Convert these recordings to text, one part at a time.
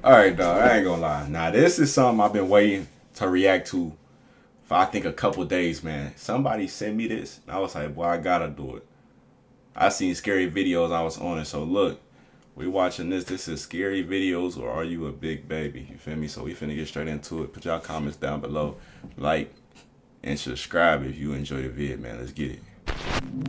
Alright, dog, I ain't gonna lie. Now, this is something I've been waiting to react to for I think a couple days, man. Somebody sent me this, and I was like, boy, I gotta do it. I seen scary videos, I was on it. So look, we watching this. This is scary videos, or are you a big baby? You feel me? So we finna get straight into it. Put y'all comments down below. Like and subscribe if you enjoy the vid, man. Let's get it.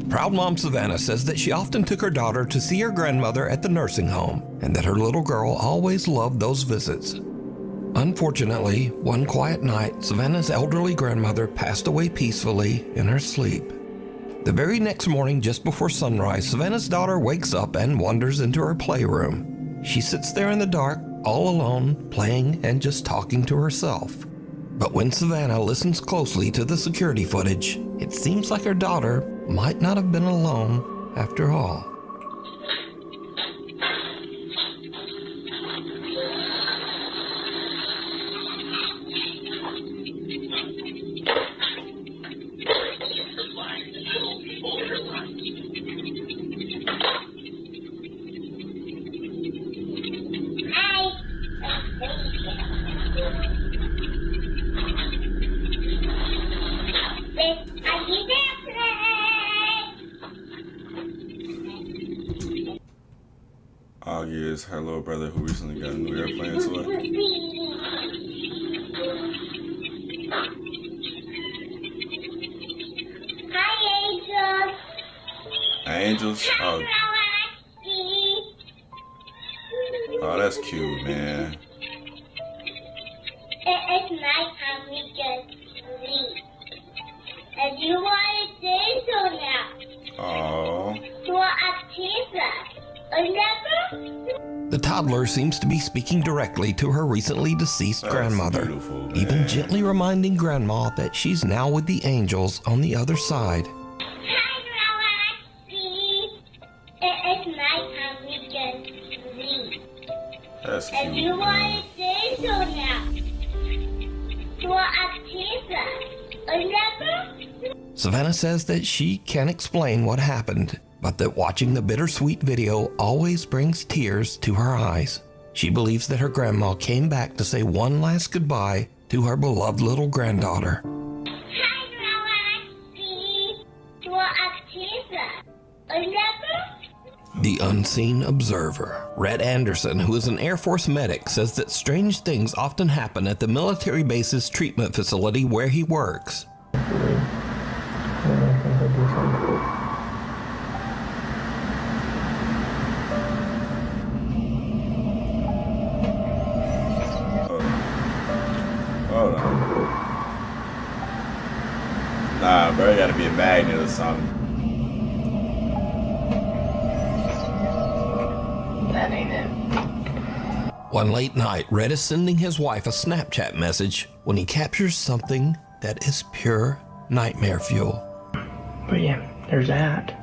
Proud mom Savannah says that she often took her daughter to see her grandmother at the nursing home and that her little girl always loved those visits. Unfortunately, one quiet night, Savannah's elderly grandmother passed away peacefully in her sleep. The very next morning, just before sunrise, Savannah's daughter wakes up and wanders into her playroom. She sits there in the dark, all alone, playing and just talking to herself. But when Savannah listens closely to the security footage, it seems like her daughter might not have been alone after all. Oh yeah, it's her little brother who recently got a new airplane toy. Hi, Angels. Angels? Oh, that's cute, man. It's nighttime, we can sleep. And you want to say so now. Oh. For a pizza. Remember? The toddler seems to be speaking directly to her recently deceased grandmother, even gently reminding Grandma that she's now with the angels on the other side. Hi, Roxy. It's nighttime, we can sleep. That's cute. And you want to say so now. For a pizza. Remember? Savannah says that she can't explain what happened, but that watching the bittersweet video always brings tears to her eyes. She believes that her grandma came back to say one last goodbye to her beloved little granddaughter. Hi, Roxy. For a pizza. Remember? The unseen observer, Rhett Anderson, who is an Air Force medic, says that strange things often happen at the military base's treatment facility where he works. Hold on. Nah, bro, you gotta be a magnet or something. That ain't it. One late night, Rhett is sending his wife a Snapchat message when he captures something that is pure nightmare fuel. But yeah, there's that.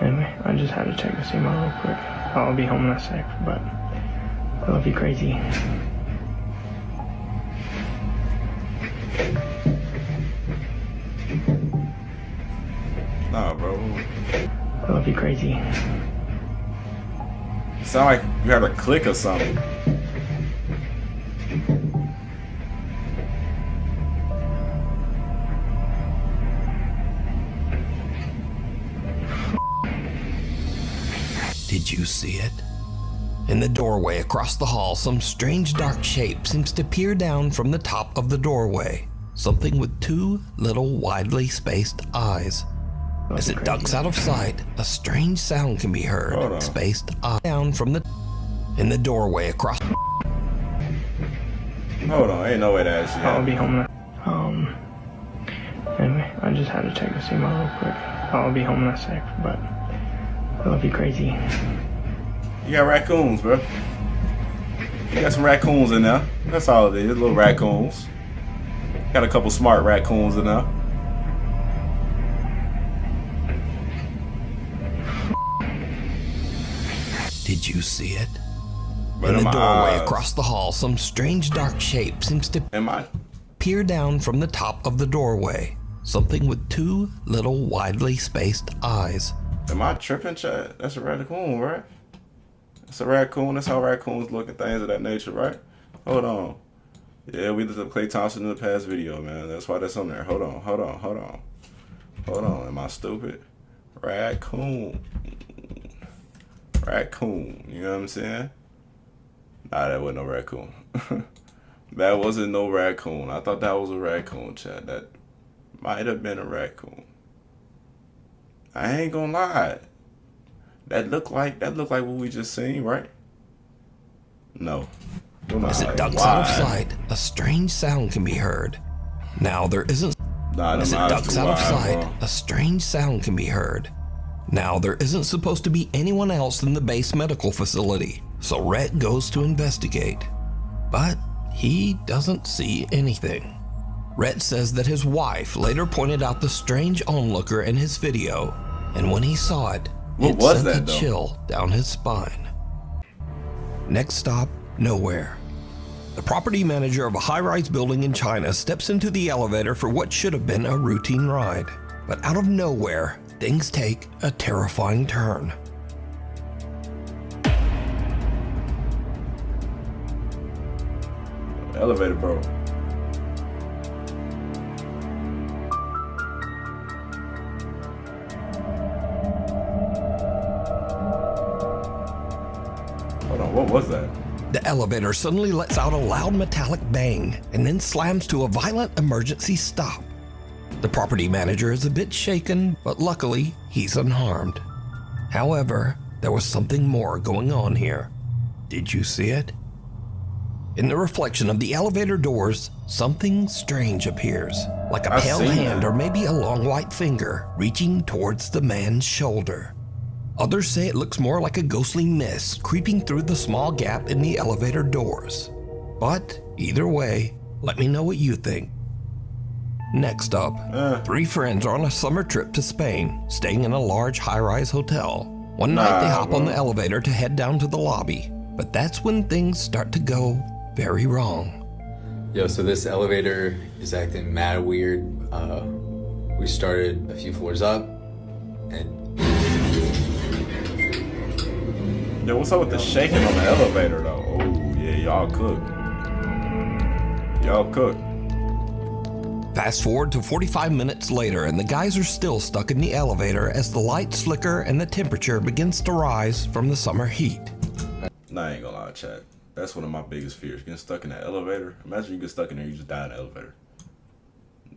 Anyway, I just had to check this email real quick. I'll be home in a sec, but I love you crazy. Nah, bro. I love you crazy. Sound like you had a click or something. Did you see it? In the doorway across the hall, some strange dark shape seems to peer down from the top of the doorway. Something with two little widely spaced eyes. As it ducks out of sight, a strange sound can be heard. Spaced eye down from the in the doorway across. Hold on, ain't no way that shit. I'll be home in anyway, I just had to check this email real quick. I'll be home in a sec, but I love you crazy. You got raccoons, bro. You got some raccoons in there. That's all it is, little raccoons. Got a couple smart raccoons in there. Did you see it? But in the doorway across the hall, some strange dark shape seems to peer down from the top of the doorway. Something with two little widely spaced eyes. Am I tripping, chat? That's a raccoon, right? It's a raccoon. That's how raccoons look and things of that nature, right? Hold on. Yeah, we looked up Klay Thompson in the past video, man. That's why that's on there. Hold on. Am I stupid? Raccoon. Raccoon. You know what I'm saying? Nah, that wasn't no raccoon. That wasn't no raccoon. I thought that was a raccoon, chat. That might have been a raccoon. I ain't gonna lie. That looked like what we just seen, right? No. As it ducks out of sight, a strange sound can be heard. Now there isn't. As it ducks out of sight, a strange sound can be heard. Now there isn't supposed to be anyone else in the base medical facility, so Rhett goes to investigate. But he doesn't see anything. Rhett says that his wife later pointed out the strange onlooker in his video, and when he saw it, it sent a chill down his spine. Next stop, nowhere. The property manager of a high-rise building in China steps into the elevator for what should have been a routine ride. But out of nowhere, things take a terrifying turn. Elevator, bro. Hold on, what was that? The elevator suddenly lets out a loud metallic bang and then slams to a violent emergency stop. The property manager is a bit shaken, but luckily he's unharmed. However, there was something more going on here. Did you see it? In the reflection of the elevator doors, something strange appears, like a pale hand or maybe a long white finger reaching towards the man's shoulder. Others say it looks more like a ghostly mist creeping through the small gap in the elevator doors. But either way, let me know what you think. Next up, three friends are on a summer trip to Spain, staying in a large high-rise hotel. One night they hop on the elevator to head down to the lobby, but that's when things start to go very wrong. Yo, so this elevator is acting mad weird. We started a few floors up, and Yo, what's up with the shaking on the elevator though? Oh yeah, y'all cook. Y'all cook. Fast forward to 45 minutes later, and the guys are still stuck in the elevator as the lights flicker and the temperature begins to rise from the summer heat. Nah, I ain't gonna lie, chat. That's one of my biggest fears. Getting stuck in that elevator. Imagine you get stuck in there, you just die in the elevator.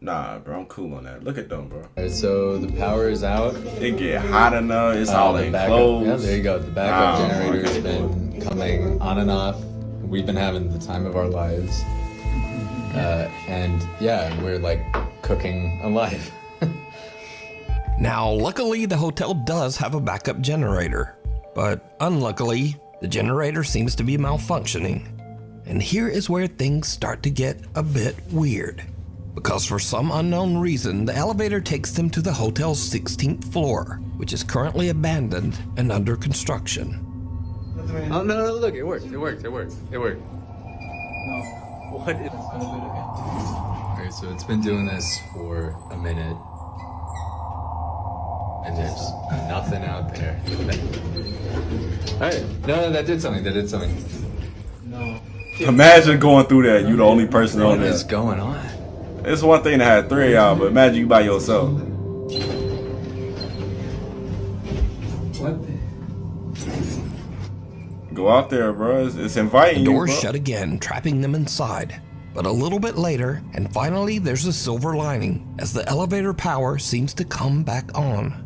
Nah, bro, I'm cool on that. Look at them, bro. Alright, so the power is out. It get hot enough. It's all enclosed. Yeah, there you go. The backup generator has been coming on and off. We've been having the time of our lives. And yeah, we're like cooking alive. Now, luckily, the hotel does have a backup generator, but unluckily, the generator seems to be malfunctioning. And here is where things start to get a bit weird, because for some unknown reason, the elevator takes them to the hotel's 16th floor, which is currently abandoned and under construction. Oh, no, look, it worked. No. What? Alright, so it's been doing this for a minute. And there's nothing out there. Alright, no, that did something. No. Imagine going through that. You the only person on there. What is going on? It's one thing to have three of y'all, but imagine you by yourself. What? Go out there, bro. It's inviting you. The doors bro. shut again, trapping them inside. But a little bit later, and finally there's a silver lining, as the elevator power seems to come back on.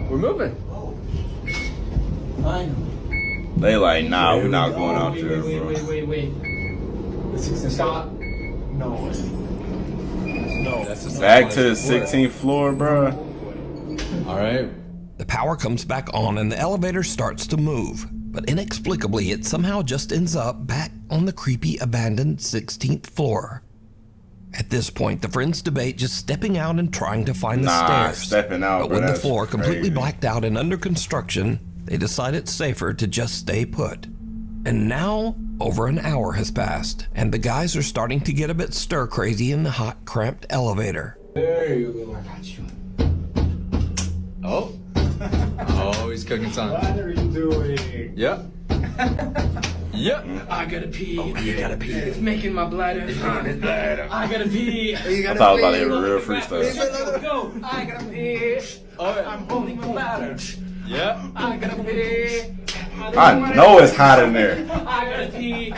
We're moving. They like, nah, we're not going out there, bro. Wait. Stop. No. Back to the 16th floor, bro. Alright. The power comes back on and the elevator starts to move, but inexplicably it somehow just ends up back on the creepy abandoned 16th floor. At this point, the friends debate just stepping out and trying to find the stairs. Stepping out, but bro, with the that's floor completely crazy. blacked out and under construction, they decide it's safer to just stay put. And now, over an hour has passed, and the guys are starting to get a bit stir-crazy in the hot, cramped elevator. There you go. I got you. Oh. Oh, he's cooking something. What are you doing? Yep. Yep. I gotta pee. Oh, you gotta pee. It's making my bladder. I gotta pee. I thought I was about to hear a real freestyle. Go. I gotta pee. I'm holding my bladder. Yep. I gotta pee. I know it's hot in there. I gotta pee.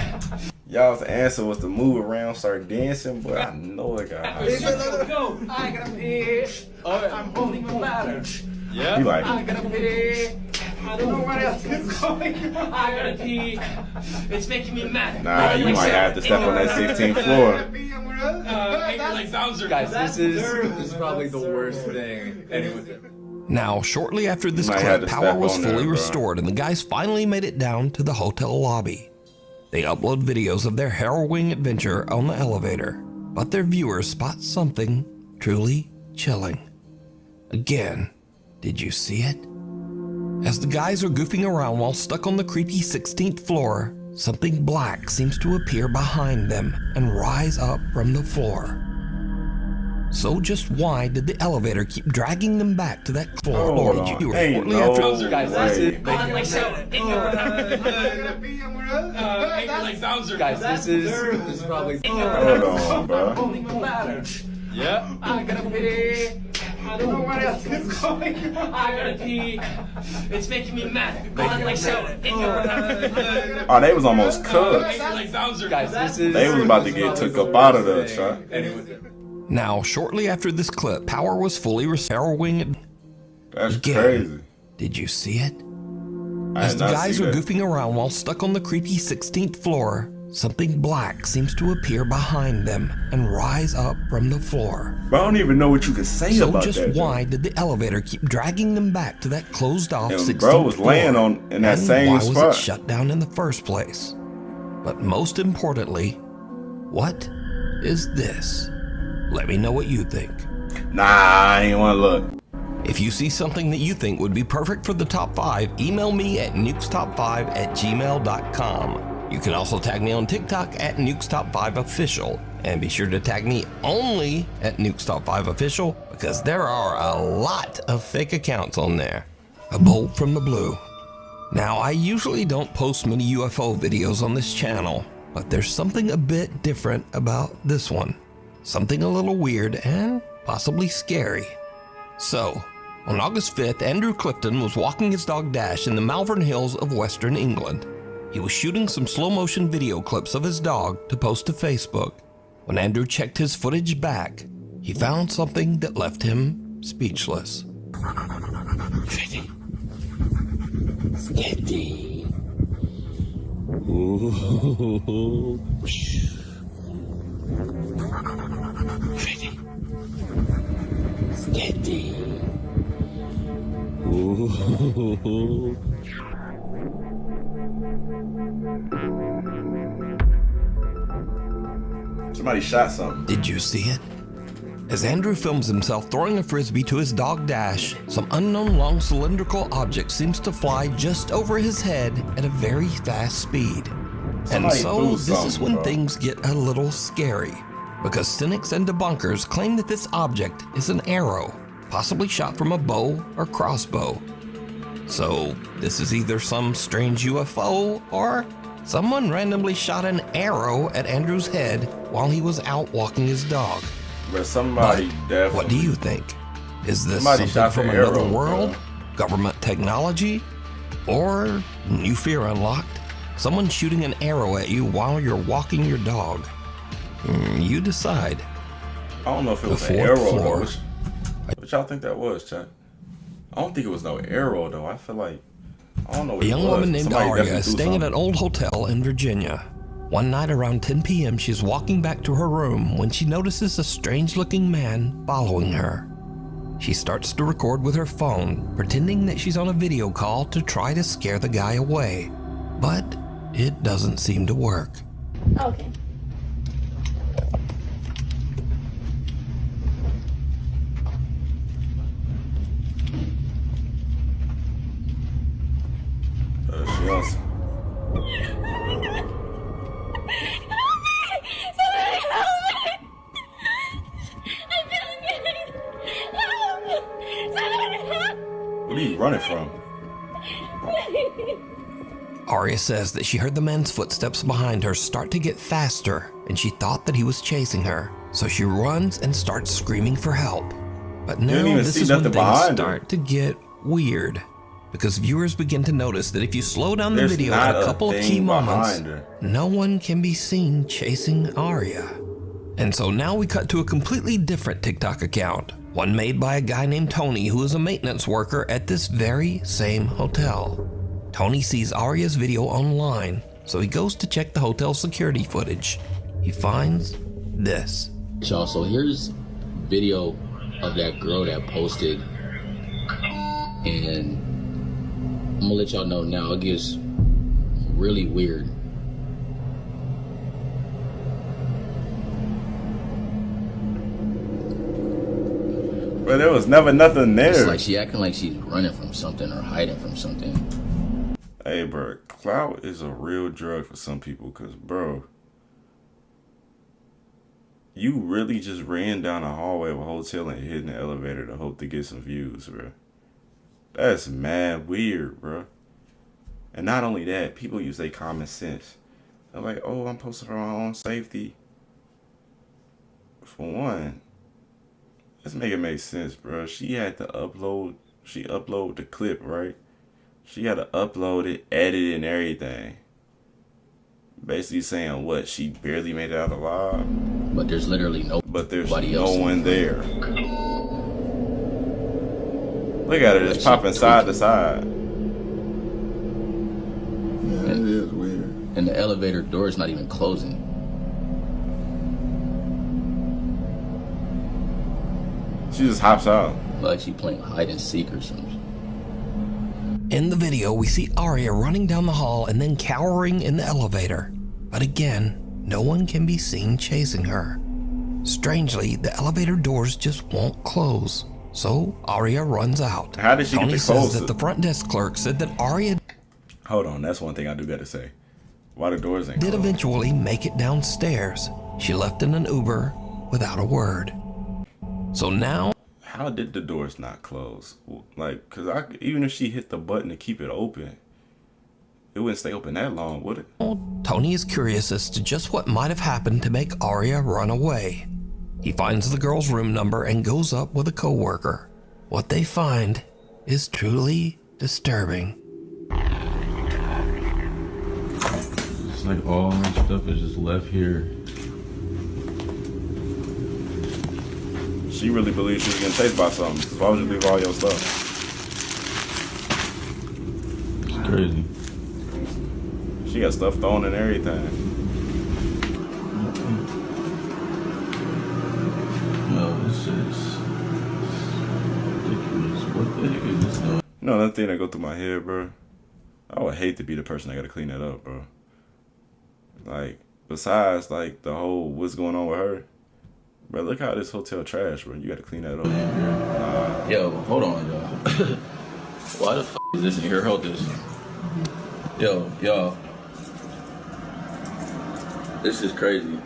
Y'all's answer was to move around, start dancing, but I know it got hot. Go. I gotta pee. I'm holding my bladder. Yep. You like I gotta pee. I don't know what else is going on. I gotta pee. It's making me mad. Nah, you might have to step on that 16th floor. Guys, this is probably the worst thing anyone. Now, shortly after this You might have clip, to power step was on fully there, bro. restored and the guys finally made it down to the hotel lobby. They upload videos of their harrowing adventure on the elevator, but their viewers spot something truly chilling. Again, did you see it? As the guys are goofing around while stuck on the creepy 16th floor, something black seems to appear behind them and rise up from the floor. So just why did the elevator keep dragging them back to that floor? Hold Or did you on. Ain't shortly no after Guys, this way. is guys, this is probably. Hold on, bro. Holding my bladder. Yep. I gotta pee. I don't know what else is going on. I gotta pee. It's making me mad. Oh, they was almost cooked. Guys, this is. They was about to get took up out of there, son. Now, shortly after this clip, power was fully harrowing. That's Again. crazy. Did you see it? I As did the not guys see are that. goofing around while stuck on the creepy 16th floor, something black seems to appear behind them and rise up from the floor. But I don't even know what you can say So about just that. why did the elevator keep dragging them back to that closed-off And 16th bro was floor? laying on in that And same why was spot. it shut down in the first place? But most importantly, what is this? Let me know what you think. Nah, I ain't want to look. If you see something that you think would be perfect for the top 5, email me at nukestop5@gmail.com. You can also tag me on TikTok at nukestop5official, and be sure to tag me only at nukestop5official because there are a lot of fake accounts on there. A bolt from the blue. Now, I usually don't post many UFO videos on this channel, but there's something a bit different about this one. Something a little weird and possibly scary. So, on August 5th, Andrew Clifton was walking his dog Dash in the Malvern Hills of Western England. He was shooting some slow-motion video clips of his dog to post to Facebook. When Andrew checked his footage back, he found something that left him speechless. Steady. Ooh. Steady. Steady. Ooh. Somebody shot something. Did you see it? As Andrew films himself throwing a frisbee to his dog Dash, some unknown long cylindrical object seems to fly just over his head at a very fast speed. And Somebody so threw this is something, when bro. things get a little scary, because cynics and debunkers claim that this object is an arrow, possibly shot from a bow or crossbow. So this is either some strange UFO or someone randomly shot an arrow at Andrew's head while he was out walking his dog. But somebody definitely. What do you think? Is this Somebody something shot from the another arrow, world? bro. Government technology? Or new fear unlocked? Someone shooting an arrow at you while you're walking your dog? You decide. I don't know if it The was an fourth arrow. floor. Though. What y'all think that was, chat? I don't think it was no arrow though. I feel like I don't know what A it young was. woman named Somebody Aria definitely is threw staying at something. an old hotel in Virginia. One night around 10 p.m., she's walking back to her room when she notices a strange-looking man following her. She starts to record with her phone, pretending that she's on a video call to try to scare the guy away. But it doesn't seem to work. Okay. She was. What are you running from? Arya says that she heard the man's footsteps behind her start to get faster, and she thought that he was chasing her. So she runs and starts screaming for help. But now this is when things start to get weird, because viewers begin to notice that if you slow down the video at a couple of key moments, no one can be seen chasing Arya. And so now we cut to a completely different TikTok account, one made by a guy named Tony who is a maintenance worker at this very same hotel. Tony sees Arya's video online, so he goes to check the hotel security footage. He finds this. Y'all, so here's video of that girl that posted, and I'm gonna let y'all know now, it gets really weird. But there was never nothing there. It's like she acting like she's running from something or hiding from something. Hey, bro, clout is a real drug for some people, cause bro, you really just ran down the hallway of a hotel and hit in the elevator to hope to get some views, bro. That's mad weird, bro. And not only that, people use their common sense. They're like, oh, I'm posted for my own safety. For one, let's make it make sense, bro. She had to upload, she uploaded the clip, right? She had to upload it, edit it, and everything. Basically saying what? She barely made it out alive. But there's literally no. But there's nobody no else one there. Look at her, just popping side to side. Yeah, it is weird. And the elevator door is not even closing. She just hops out. Like she playing hide and seek or something. In the video, we see Arya running down the hall and then cowering in the elevator. But again, no one can be seen chasing her. Strangely, the elevator doors just won't close. So Arya runs out. How did she Tony get says close? that the front desk clerk said that Arya Hold on, that's one thing I do gotta say. Why the doors ain't did closed? eventually make it downstairs. She left in an Uber without a word. So now, how did the doors not close? Like, cause even if she hit the button to keep it open, it wouldn't stay open that long, would it? Tony is curious as to just what might have happened to make Arya run away. He finds the girl's room number and goes up with a coworker. What they find is truly disturbing. It's like all my stuff is just left here. She really believes she was getting chased by something. So why would you leave all your stuff? It's crazy. She got stuff thrown and everything. No, this is ridiculous. What the heck is this though? You know, another thing that go through my head, bro. I would hate to be the person that gotta clean that up, bro. Like, besides, like, the whole what's going on with her. Bro, look how this hotel trash, bro. You gotta clean that up. Nah. Yo, hold on, y'all. Why the f is this in here? Hold this. Yo, y'all. This is crazy.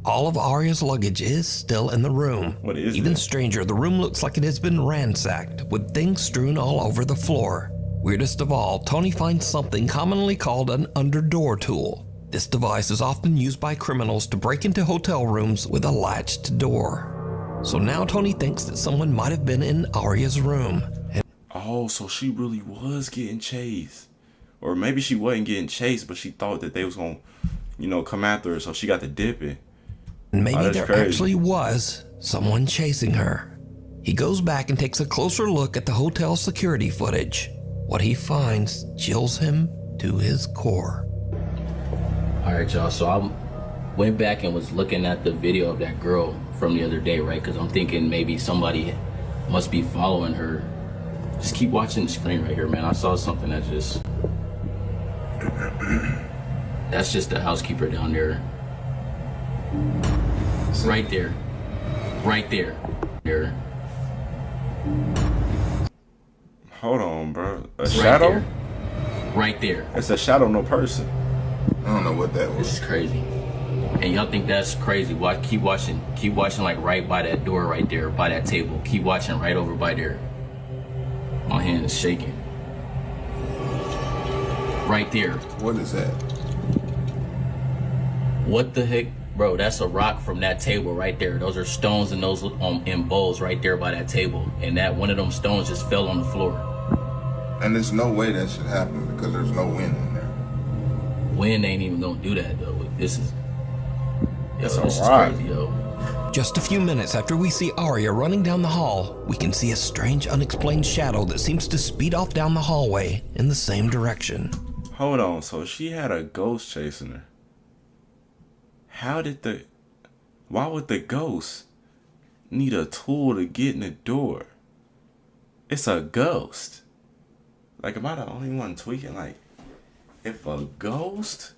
All of Arya's luggage is still in the room. What is Even this? stranger, the room looks like it has been ransacked, with things strewn all over the floor. Weirdest of all, Tony finds something commonly called an underdoor tool. This device is often used by criminals to break into hotel rooms with a latched door. So now Tony thinks that someone might have been in Arya's room. Oh, so she really was getting chased. Or maybe she wasn't getting chased, but she thought that they was gonna, you know, come after her, so she got to dip it. And maybe that's there crazy. actually was someone chasing her. He goes back and takes a closer look at the hotel security footage. What he finds chills him to his core. All right, y'all. So I went back and was looking at the video of that girl from the other day, right? Because I'm thinking maybe somebody must be following her. Just keep watching the screen right here, man. I saw something that just... That's just the housekeeper down there. Right there. Right there. There. Hold on, bro. A Right shadow? there. Right there. It's a shadow, no person. I don't know what that This was. is crazy. And y'all think that's crazy. Watch, keep watching like right by that door right there, by that table. Keep watching right over by there. My hand is shaking. Right there. What is that? What the heck? Bro, that's a rock from that table right there. Those are stones and those in bowls right there by that table. And that one of them stones just fell on the floor. And there's no way that should happen because there's no wind in there. Wind ain't even gonna do that though. This is That's this is alright. crazy, yo. Just a few minutes after we see Arya running down the hall, we can see a strange unexplained shadow that seems to speed off down the hallway in the same direction. Hold on, so she had a ghost chasing her. Why would the ghost need a tool to get in the door? It's a ghost. Like, am I the only one tweaking? Like, if a ghost,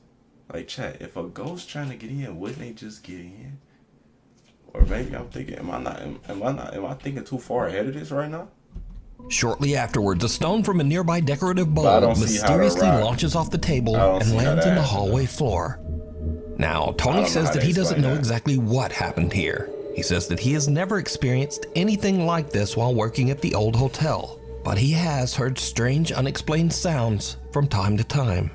like chat, if a ghost trying to get in, wouldn't they just get in? Or maybe I'm thinking, am I thinking too far ahead of this right now? Shortly afterwards, a stone from a nearby decorative But I bowl don't see how to mysteriously rock. launches off the table I don't and see how lands to in the happen, hallway though. floor. Now, I Tony don't know says how that to he doesn't explain know that. exactly what happened here. He says that he has never experienced anything like this while working at the old hotel, but he has heard strange, unexplained sounds from time to time.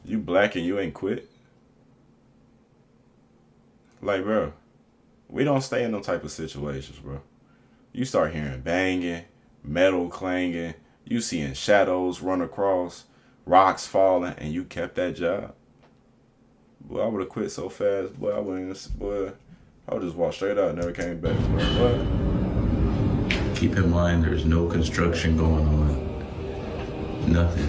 You black and you ain't quit? Like, bro, we don't stay in them type of situations, bro. You start hearing banging, metal clanging, you seeing shadows run across, rocks falling, and you kept that job. Boy, I would have quit so fast, boy, I would just walk straight out and never came back, bro. What? Keep in mind, there's no construction going on. Nothing.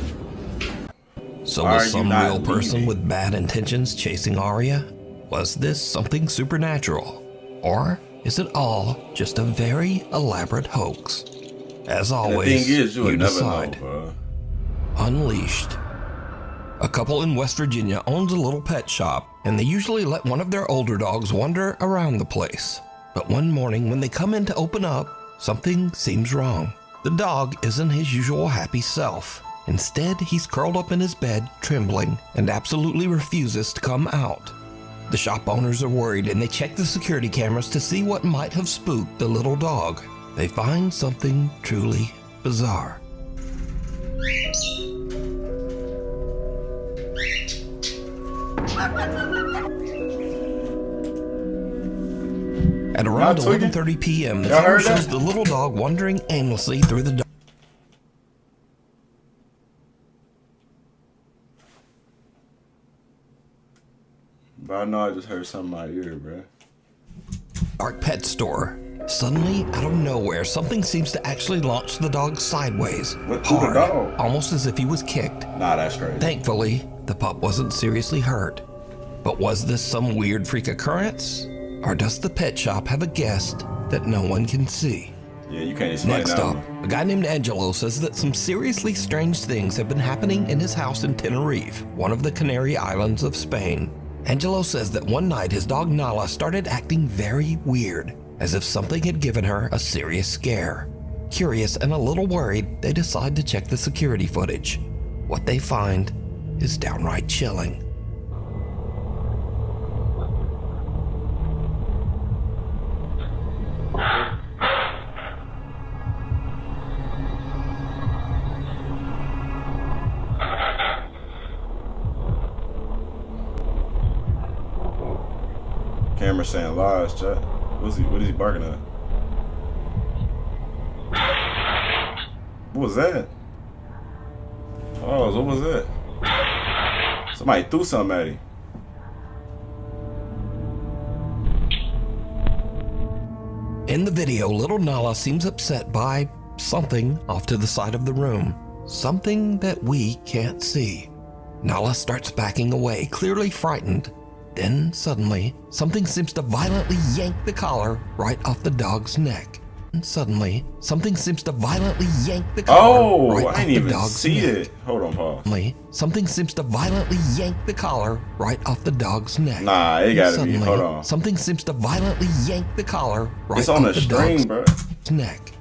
So Why are was you some not real person leaving? with bad intentions chasing Arya? Was this something supernatural? Or is it all just a very elaborate hoax? As And the always, thing is, you would never decide. know, bro. Unleashed. A couple in West Virginia owns a little pet shop, and they usually let one of their older dogs wander around the place. But one morning when they come in to open up, something seems wrong. The dog isn't his usual happy self. Instead, he's curled up in his bed, trembling, and absolutely refuses to come out. The shop owners are worried and they check the security cameras to see what might have spooked the little dog. They find something truly bizarre. At around Y'all tweaking? 11:30 p.m., the Y'all camera heard that? shows the little dog wandering aimlessly through the dark. But I know I just heard something in my ear, bro. Dark pet store. Suddenly, out of nowhere, something seems to actually launch the dog sideways, What, through the hard, dog? almost as if he was kicked. Nah, that's crazy. Thankfully, the pup wasn't seriously hurt. But was this some weird freak occurrence? Or does the pet shop have a guest that no one can see? Yeah, you can't explain Next that up, one. a guy named Angelo says that some seriously strange things have been happening in his house in Tenerife, one of the Canary Islands of Spain. Angelo says that one night his dog Nala started acting very weird, as if something had given her a serious scare. Curious and a little worried, they decide to check the security footage. What they find is downright chilling. Camera saying lies, chat. What is he barking at? What was that? Oh, what was that? Somebody threw something at him. In the video, little Nala seems upset by something off to the side of the room. Something that we can't see. Nala starts backing away, clearly frightened. Then, suddenly, something seems to violently yank the collar right off the dog's neck. And suddenly, something seems to violently yank the collar right Oh, off I didn't the even dog's see neck. it. Hold on, pause. Suddenly, something seems to violently yank the collar right off the dog's neck. Nah, it And gotta be. suddenly, Hold on. Something seems to violently yank the collar right It's on off the the dog's string, bro. neck.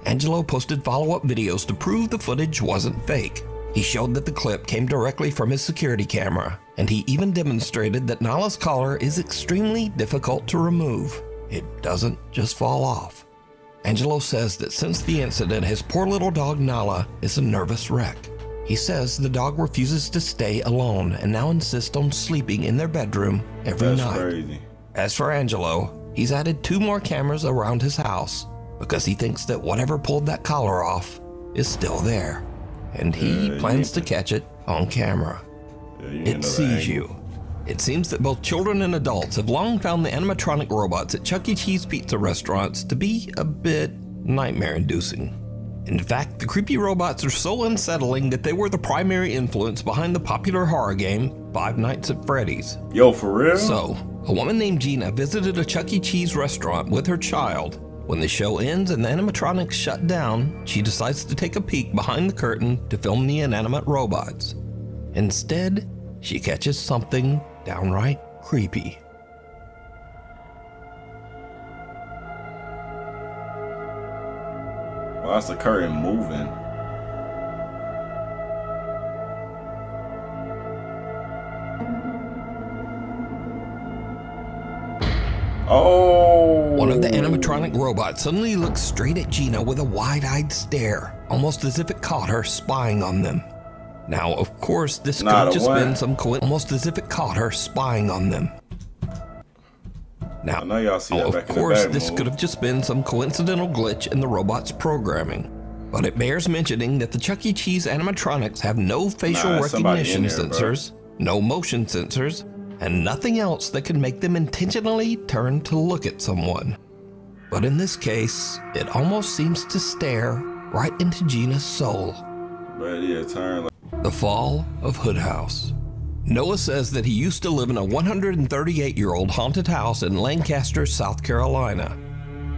Angelo posted follow-up videos to prove the footage wasn't fake. He showed that the clip came directly from his security camera, and he even demonstrated that Nala's collar is extremely difficult to remove. It doesn't just fall off. Angelo says that since the incident, his poor little dog Nala is a nervous wreck. He says the dog refuses to stay alone and now insists on sleeping in their bedroom every night. Crazy. As for Angelo, he's added 2 more cameras around his house because he thinks that whatever pulled that collar off is still there, and he plans to catch it on camera. It sees you. It seems that both children and adults have long found the animatronic robots at Chuck E. Cheese pizza restaurants to be a bit nightmare-inducing. In fact, the creepy robots are so unsettling that they were the primary influence behind the popular horror game Five Nights at Freddy's. Yo, for real? So, a woman named Gina visited a Chuck E. Cheese restaurant with her child. When the show ends and the animatronics shut down, she decides to take a peek behind the curtain to film the inanimate robots. Instead, she catches something downright creepy. Well, that's the curtain moving. Oh! One of the animatronic robots suddenly looks straight at Gina with a wide-eyed stare, almost as if it caught her spying on them. Now, of course, this could have just been some almost as if it caught her spying on them. Now, I know y'all see that of back in course, the this mode. could have just been some coincidental glitch in the robot's programming. But it bears mentioning that the Chuck E. Cheese animatronics have no facial Nah, somebody recognition in there, bro. sensors, no motion sensors, and nothing else that can make them intentionally turn to look at someone. But in this case, it almost seems to stare right into Gina's soul. But yeah, turn. The fall of Hood House. Noah says that he used to live in a 138-year-old haunted house in Lancaster, South Carolina.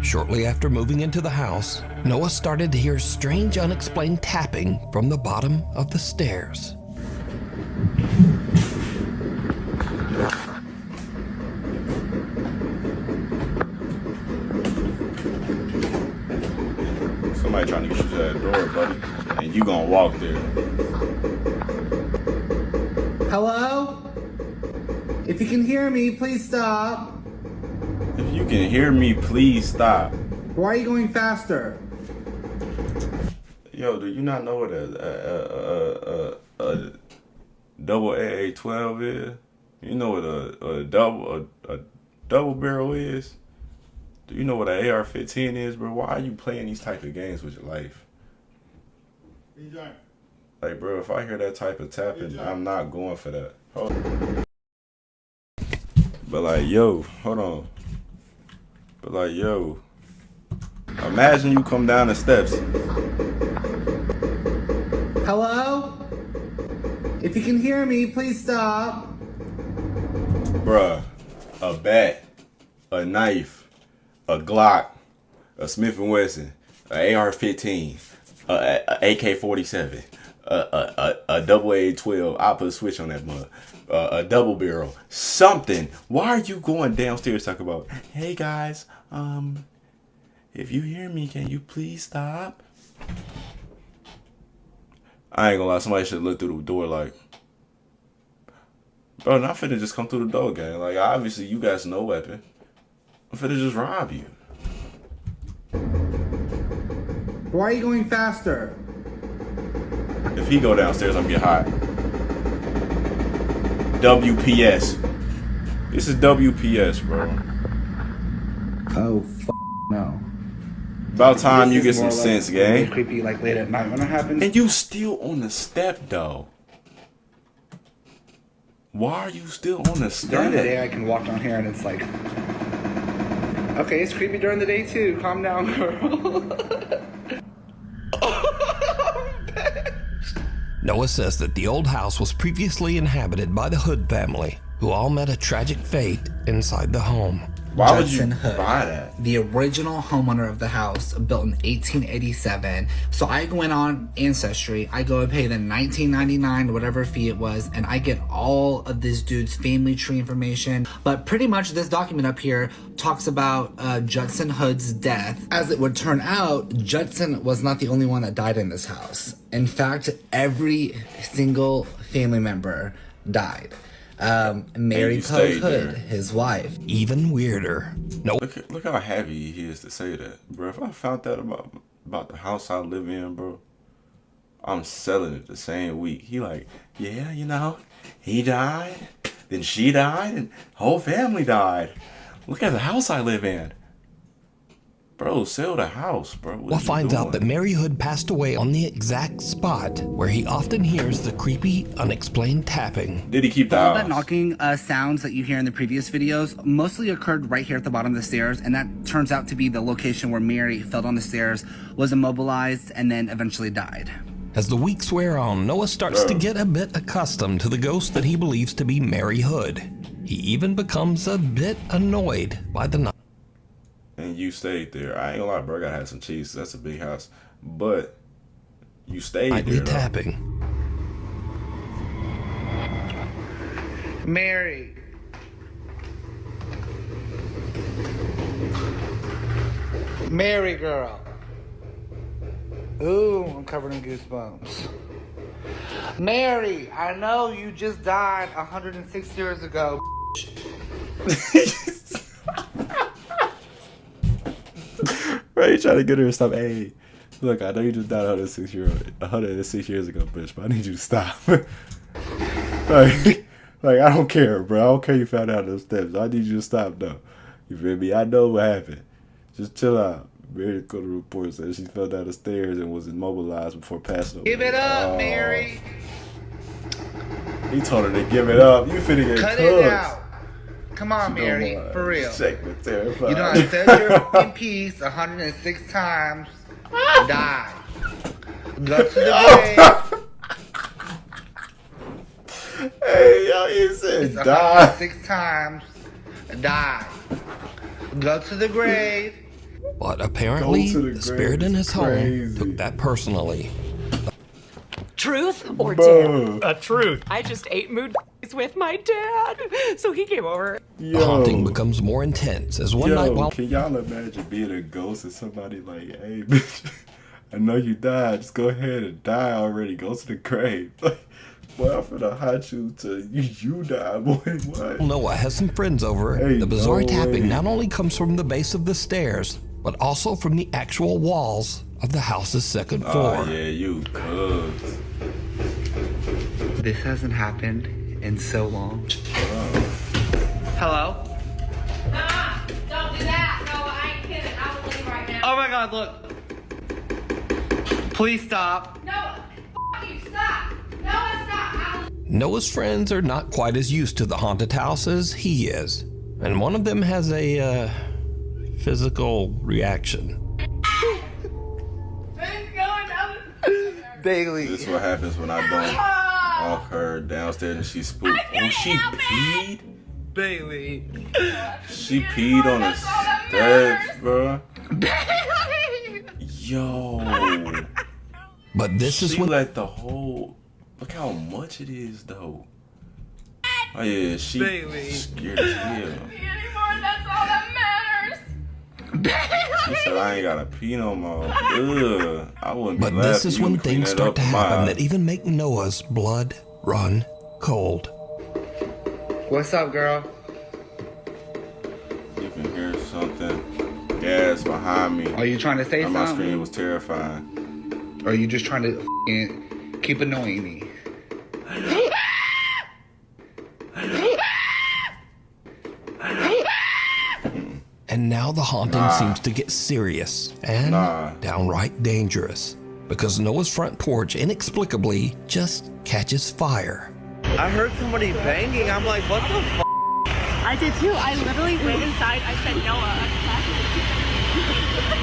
Shortly after moving into the house, Noah started to hear strange, unexplained tapping from the bottom of the stairs. Somebody trying to get you to that door, buddy. And you gonna walk there. Hello? If you can hear me, please stop. If you can hear me, please stop. Why are you going faster? Yo, do you not know what a double AA-12 is? You know what a double barrel is? Do you know what an AR-15 is, bro? Why are you playing these type of games with your life? Like, bro, if I hear that type of tapping, I'm not going for that. Hold on. But like, yo, hold on. But like, yo, imagine you come down the steps. Hello? If you can hear me, please stop. Bruh, a bat, a knife, a Glock, a Smith & Wesson, a AR-15, a AK-47, a double A-12. I'll put a switch on that mug. A double barrel, something. Why are you going downstairs talking about, hey guys, if you hear me, can you please stop? I ain't gonna lie, somebody should look through the door like, bro, not finna just come through the door, gang. Like, obviously you got no weapon. I'm finna just rob you. Why are you going faster? If he go downstairs, I'm get hot. WPS. This is WPS, bro. Oh, no. About time you get some sense, gang. Creepy, like late at night when it happens. And you still on the step, though. Why are you still on the step? During the day, I can walk down here and it's like, okay, it's creepy during the day too. Calm down, girl. Noah says that the old house was previously inhabited by the Hood family, who all met a tragic fate inside the home. Why would Judson you Hood, buy that? the original homeowner of the house, built in 1887. So I go in on Ancestry, I go and pay the $19.99, whatever fee it was, and I get all of this dude's family tree information. But pretty much this document up here talks about Judson Hood's death. As it would turn out, Judson was not the only one that died in this house. In fact, every single family member died. Mary you Code stayed Hood, there. his wife. Even weirder. No, Look how happy he is to say that, bro. If I found that about the house I live in, bro, I'm selling it the same week. He like, yeah, you know, he died, then she died, and whole family died. Look at the house I live in. Bro, sell the house, bro. Will finds out that Mary Hood passed away on the exact spot where he often hears the creepy, unexplained tapping. Did he keep the All house? that knocking sounds that you hear in the previous videos mostly occurred right here at the bottom of the stairs, and that turns out to be the location where Mary fell down the stairs, was immobilized, and then eventually died. As the weeks wear on, Noah starts to get a bit accustomed to the ghost that he believes to be Mary Hood. He even becomes a bit annoyed by the night. And you stayed there. I ain't gonna lie, bro. I gotta have some cheese. That's a big house. But you stayed Nightly there, though. tapping. Mary. Mary girl. Ooh, I'm covered in goosebumps. Mary, I know you just died 106 years ago. Right, you trying to get her to stop. Hey, look, I know you just died 106 years ago, bitch, but I need you to stop. like, I don't care, bro. I don't care you found out those steps. I need you to stop, though. You feel me? I know what happened. Just chill out. Mary go to report said she fell down the stairs and was immobilized before passing away. Give it up, Mary. He told her to give it up. You finna get Cut cooked. it out. Come on, Mary, for real. You know, I said your fucking piece 106 times. Die. Go to the grave. Hey, yo, he said It's die. 106 times. Die. Go to the grave. But apparently, Go to the the spirit grave in is his home crazy. took that personally. Truth or Bro. dare? Truth. I just ate mood with my dad, so he came over. The haunting becomes more intense as one night while Can y'all imagine being a ghost and somebody like, hey, bitch, I know you died. Just go ahead and die already. Go to the grave. Like, boy, I'm finna haunt you till you die, boy. What? Noah has some friends over, Hey, the bizarre no tapping way. not only comes from the base of the stairs, but also from the actual walls of the house's second floor. Oh, yeah, you cooked. This hasn't happened in so long. Hello? Don't do that. No, I ain't kidding. I will leave right now. Oh my god, look. Please stop. No, f you. Stop. No, stop. Noah's friends are not quite as used to the haunted house as he is, and one of them has a physical reaction. Bailey. This is what happens when I don't walk her downstairs and she spooked. Oh, she peed? Bailey. She peed on the steps, bro. Yo. But this is She when let the whole... Look how much it is, though. Oh, yeah, she scared as hell. Anymore, that's all that matters. She said, I ain't gotta pee no more. Ugh. I wouldn't be But this laughing. is You when would clean things that start up to in my happen eyes. that even make Noah's blood run cold. What's up, girl? You can hear something. Gas behind me. Are you trying to say And my something? screen was terrifying. Or are you just trying to keep annoying me? And now the haunting seems to get serious and downright dangerous because Noah's front porch inexplicably just catches fire. I heard somebody banging. I'm like, what the f? I did too. I literally went inside. I said, Noah.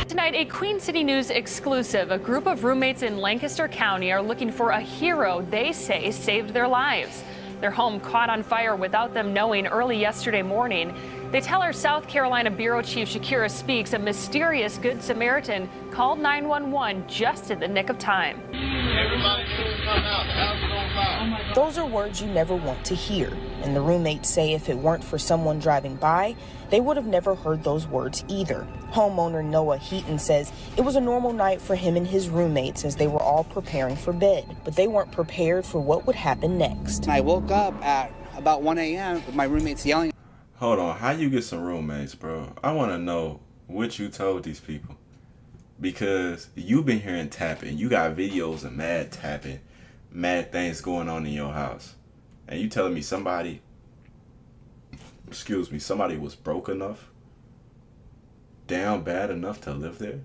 Tonight, a Queen City News exclusive. A group of roommates in Lancaster County are looking for a hero they say saved their lives. Their home caught on fire without them knowing early yesterday morning. They tell our South Carolina Bureau Chief Shakira Speaks a mysterious Good Samaritan called 911 just in the nick of time. Everybody should come out. The house is on fire. Those are words you never want to hear. And the roommates say if it weren't for someone driving by, they would have never heard those words either. Homeowner Noah Heaton says it was a normal night for him and his roommates as they were all preparing for bed, but they weren't prepared for what would happen next. I woke up at about 1 a.m. with my roommates yelling. Hold on, how you get some roommates, bro? I want to know what you told these people. Because you've been hearing tapping. You got videos of mad tapping, mad things going on in your house. And you telling me somebody was broke enough, down bad enough to live there?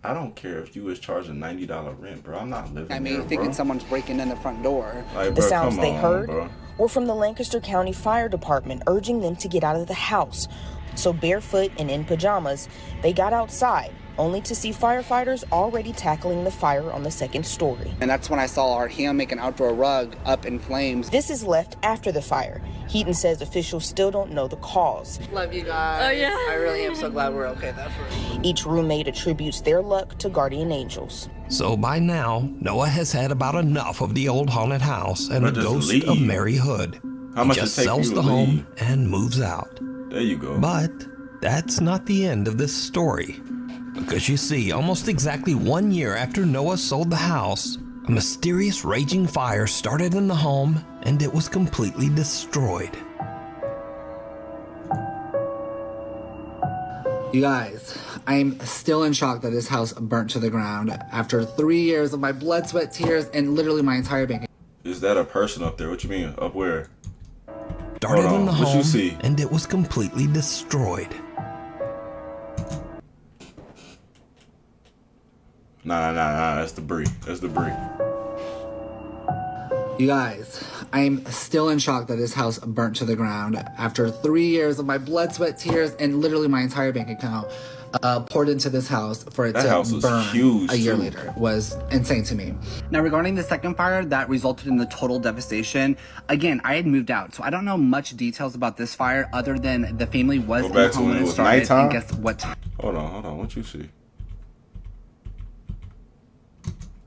I don't care if you was charging $90 rent, bro. I'm not living there, thinking bro. someone's breaking in the front door. Like, The bro, sounds come they on, heard bro. were from the Lancaster County Fire Department urging them to get out of the house. So barefoot and in pajamas, they got outside, only to see firefighters already tackling the fire on the second story. And that's when I saw our hand-making outdoor rug up in flames. This is left after the fire. Heaton says officials still don't know the cause. Love you guys. Oh, yeah. I really am so glad we're okay. That's right. Each roommate attributes their luck to guardian angels. So by now, Noah has had about enough of the old haunted house and But the just ghost leave. of Mary Hood. How He much just it take for sells you the to home leave? and moves out. There you go. But that's not the end of this story. Because you see, almost exactly 1 year after Noah sold the house, a mysterious raging fire started in the home and it was completely destroyed. You guys, I'm still in shock that this house burnt to the ground after 3 years of my blood, sweat, tears, and literally my entire bank. Is that a person up there? What you mean? Up where? Started Hold on, in the what you home see? and it was completely destroyed. Nah, that's debris. That's debris. You guys, I'm still in shock that this house burnt to the ground after 3 years of my blood, sweat, tears, and literally my entire bank account poured into this house for it That to house was burn huge, a year too. later was insane to me. Now, regarding the second fire that resulted in the total devastation, again, I had moved out, so I don't know much details about this fire other than the family was Go in the back to home when when it it was started. nighttime? And guess what time? Hold on. What you see?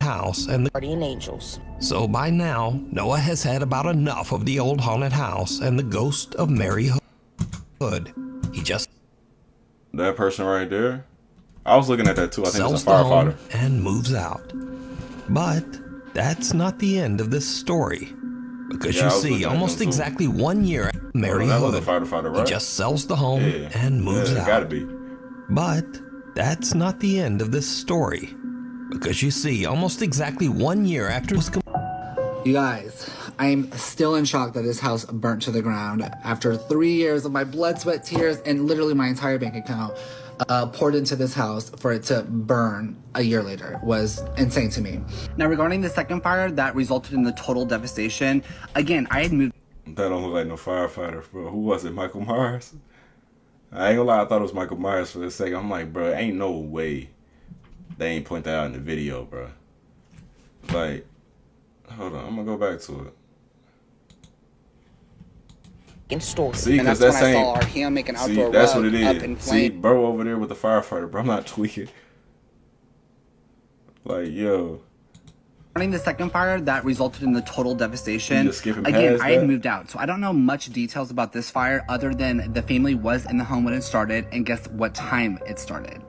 House and the guardian angels. So by now, Noah has had about enough of the old haunted house and the ghost of Mary Hood. He just That person right there? I was looking at that too. I think sells it's a the home firefighter. and moves out. But that's not the end of this story. Because Yeah, I you was see, looking at almost them, too. exactly 1 year after Mary that was Hood, a firefighter, he right? just sells the home Yeah. and moves Yeah, out. gotta be. But that's not the end of this story. Because you see, almost exactly 1 year after it was You guys, I'm still in shock that this house burnt to the ground after 3 years of my blood, sweat, tears, and literally my entire bank account poured into this house for it to burn a year later was insane to me. Now, regarding the second fire that resulted in the total devastation, again, I had moved. That don't look like no firefighter, bro. Who was it? Michael Myers? I ain't gonna lie, I thought it was Michael Myers for a second. I'm like, bro, ain't no way they ain't point that out in the video, bro. Like, hold on, I'm gonna go back to it. Story. See, And because that's that when I same. saw our hand-making See, outdoor that's rug what it up in is. See, flames. bro over there with the firefighter, bro. I'm not tweaking. Like, yo. Regarding the second fire that resulted in the total devastation, You just skipping again, past I had that? moved out, so I don't know much details about this fire other than the family was in the home when it started, and guess what time it started?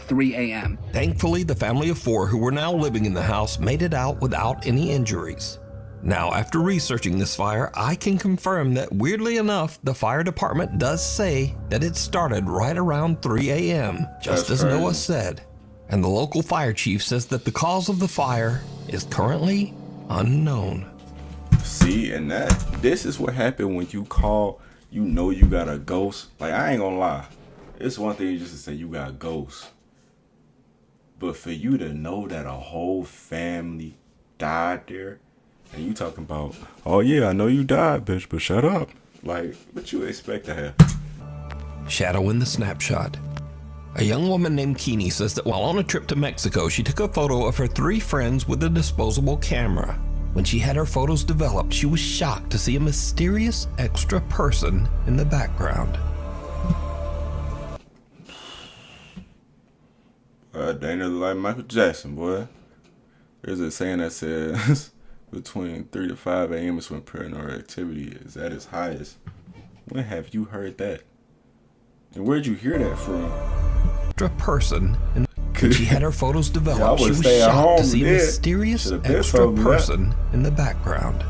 3 a.m. Thankfully, the family of 4 who were now living in the house made it out without any injuries. Now, after researching this fire, I can confirm that weirdly enough, the fire department does say that it started right around 3 a.m., just That's as Noah crazy. said. And the local fire chief says that the cause of the fire is currently unknown. See, and this is what happened when you call, you know you got a ghost. Like, I ain't gonna lie. It's one thing just to say you got a ghost. But for you to know that a whole family died there, and you talking about, oh yeah, I know you died, bitch, but shut up. Like, what you expect to have? Shadow in the snapshot. A young woman named Keeney says that while on a trip to Mexico, she took a photo of her 3 friends with a disposable camera. When she had her photos developed, she was shocked to see a mysterious extra person in the background. Dana look like Michael Jackson, boy. There's a saying that says between 3 to 5 a.m. is when paranormal activity is at its highest. When have you heard that? And where'd you hear that from? Extra person, and when she had her photos developed, Yeah, I she would was stay at shocked home to see a then. mysterious Should've been extra told me that. person in the background.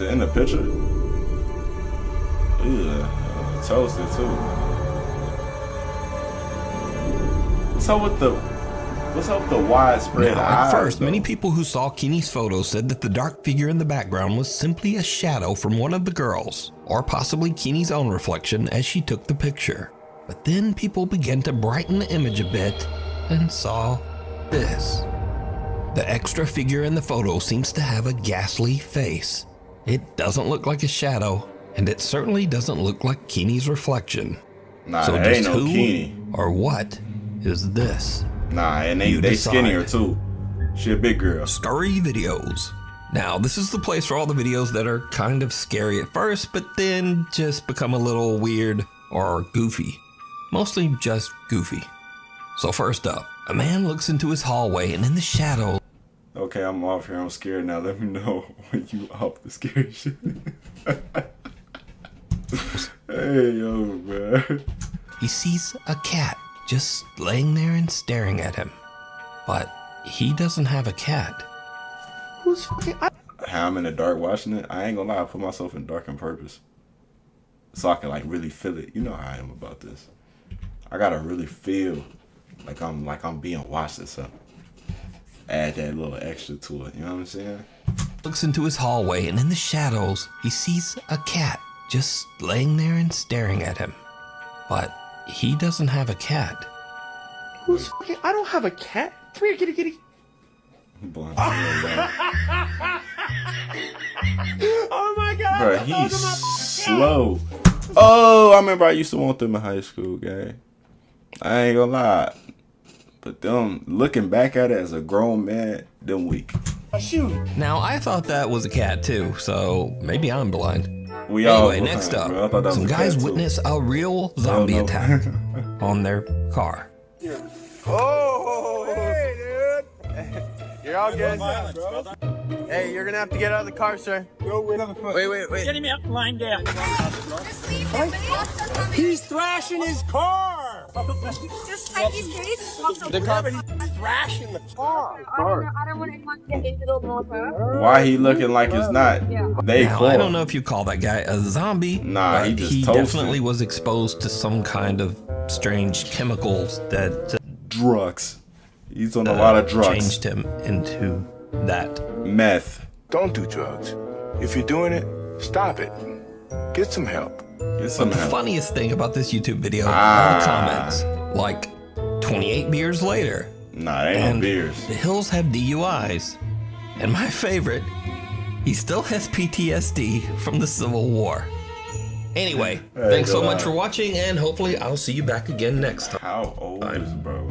it in the picture? Ew, toasted too. What's up with the widespread Now, eyes? at first, though? many people who saw Keeney's photo said that the dark figure in the background was simply a shadow from one of the girls, or possibly Keeney's own reflection as she took the picture. But then people began to brighten the image a bit and saw this. The extra figure in the photo seems to have a ghastly face. It doesn't look like a shadow, and it certainly doesn't look like Keeney's reflection. Nah, so that just ain't no who Keeney. or what is this? Nah, and You they decide. skinnier too. She a big girl. Scary videos. Now, this is the place for all the videos that are kind of scary at first, but then just become a little weird or goofy. Mostly just goofy. So first up, a man looks into his hallway and in the shadow. Okay, I'm off here. I'm scared now. Let me know when you off the scary shit. Hey, yo, man. He sees a cat just laying there and staring at him. But he doesn't have a cat. Who's fucking? How I'm in the dark watching it. I ain't gonna lie. I put myself in dark on purpose, so I can like really feel it. You know how I am about this. I gotta really feel like I'm being watched or something. Add that little extra to it. You know what I'm saying? Looks into his hallway and in the shadows, he sees a cat just laying there and staring at him. But he doesn't have a cat. Who's fucking? I don't have a cat. Come here, kitty, kitty. Blind. Oh my god. Bro, he's slow. Oh, I remember I used to want them in high school, gang. I ain't gonna lie. But them looking back at it as a grown man, them weak. Now, I thought that was a cat too, so maybe I'm blind. We all Anyway, next blind, up, bro. I thought that was some a guys cat, too. witness a real zombie attack on their car. Oh, hey, dude. You're all good. Hey, you're gonna have to get out of the car, sir. Wait. Getting me up, lying down. He's thrashing his car. Just like these kids. The car. He's thrashing the car. I don't want anyone to get into the motor. Why he looking like it's not? They Now, I don't know if you call that guy a zombie. Nah, but he just he toasted. definitely was exposed to some kind of strange chemicals that drugs. He's on a lot of drugs. Changed him into that. Meth. Don't do drugs. If you're doing it, stop it. Get some help. Get some The help. funniest thing about this YouTube video are the comments. Like, 28 beers later. Nah, ain't and no beers. The Hills have DUIs. And my favorite, he still has PTSD from the Civil War. Anyway, thanks so much for watching, and hopefully I'll see you back again next time. How old is bro?